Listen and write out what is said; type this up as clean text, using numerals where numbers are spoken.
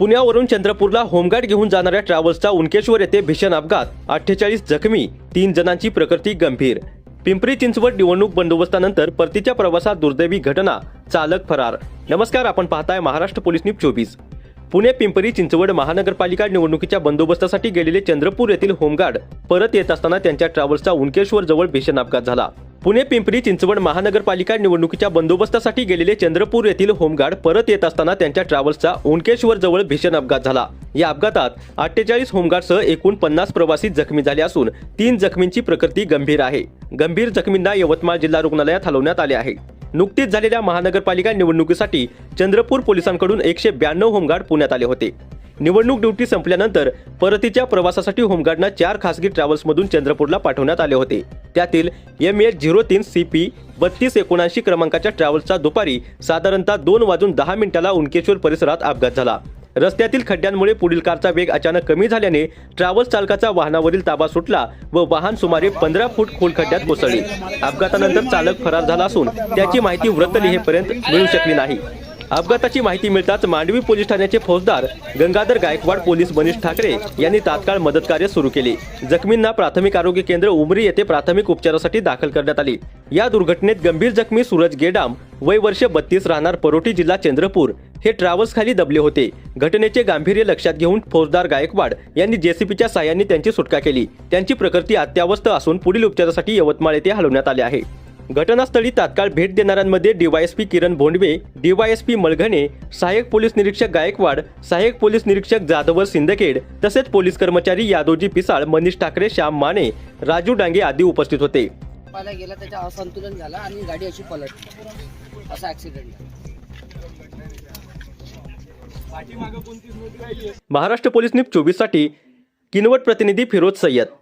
पुण्यावरून चंद्रपूरला होमगार्ड घेऊन जाणाऱ्या ट्रॅव्हल्सचा उनकेश्वर येथे भीषण अपघात, 48 जखमी, 3 जणांची प्रकृती गंभीर। पिंपरी चिंचवड निवडणूक बंदोबस्तानंतर परतीच्या प्रवासात दुर्दैवी घटना, चालक फरार। नमस्कार, आपण पाहताय महाराष्ट्र पोलीस न्यूज 24। पुणे पिंपरी चिंचवड महानगरपालिका निवडणुकीच्या बंदोबस्तासाठी गेलेले चंद्रपूर येथील होमगार्ड परत येत असताना त्यांच्या ट्रॅव्हल्सचा उनकेश्वर जवळ भीषण अपघात झाला। पुणे पिंपरी चिंचवड महानगरपालिका निवडणुकीच्या बंदोबस्तासाठी गेलेले चंद्रपूर येथील होमगार्ड परत येत असताना त्यांच्या ट्रॅव्हल्सचा उनकेश्वर जवळ भीषण अपघात झाला। या अपघातात 48 होमगार्डसह एकूण 50 प्रवासी जखमी झाले असून 3 जखमींची प्रकृती गंभीर आहे। गंभीर जखमींना यवतमाळ जिल्हा रुग्णालयात हलवण्यात आले आहे। नुकतीच झालेल्या महानगरपालिका निवडणुकीसाठी चंद्रपूर पोलिसांकडून 192 होमगार्ड पुण्यात आले होते। निवडणूक ड्युटी संपल्यानंतर परतीच्या प्रवासासाठी होमगार्डना 4 खासगी ट्रॅव्हल्समधून चंद्रपूरला पाठवण्यात आले होते। त्यातील MH03 CP 3279 क्रमांकाच्या ट्रॅव्हल्सचा दुपारी साधारणतः 2:10 उनकेश्वर परिसरात अपघात झाला। रस्त्यातील खड्ड्यांमुळे पुढील कारचा वेग अचानक कमी झाल्याने ट्रॅव्हल्स चालकाचा वाहनावरील ताबा सुटला व वाहन सुमारे 15 फूट खोल खड्ड्यात कोसळले। अपघातानंतर चालक फरार झाला असून त्याची माहिती वृत्तलेखेपर्यंत मिळू शकली नाही। अपघाताची माहिती मिळताच मांडवी पोलीस ठाण्याचे फौजदार गंगाधर गायकवाड, पोलीस मनीष ठाकरे यांनी तात्काळ मदत कार्य सुरू केले। जखमींना प्राथमिक आरोग्य केंद्र उमरी येथे प्राथमिक उपचारासाठी दाखल करण्यात आले। या दुर्घटनेत गंभीर जखमी सूरज गेडाम, वय वर्ष 32, राहणार परोटी, जिल्हा चंद्रपूर, हे ट्रॅव्हल्स खाली दबले होते। घटनेचे गांभीर्य लक्षात घेऊन फौजदार गायकवाड यांनी JCBच्या साहाय्याने त्यांची सुटका केली। त्यांची प्रकृती अत्यावस्थ असून पुढील उपचारासाठी यवतमाळ येथे हलवण्यात आले आहे। घटनास्थळी तात्काळ भेट देणाऱ्यांमध्ये DYSP किरण भोंडवे, DYSP मळघणे, सहाय्यक पोलीस निरीक्षक गायकवाड, सहाय्यक पोलीस निरीक्षक जाधवर सिंदखेड तसेच पोलीस कर्मचारी यादवजी पिसाळ, मनीष ठाकरे, श्याम माने, राजू डांगे आदी उपस्थित होते। पाला गेला, त्याचा असंतुलन झाला आणि गाडी अशी पलटली, असा ऍक्सिडेंट झाला। महाराष्ट्र पोलीस न्यूज 24 साठी किनवट प्रतिनिधी फिरोज सय्यद।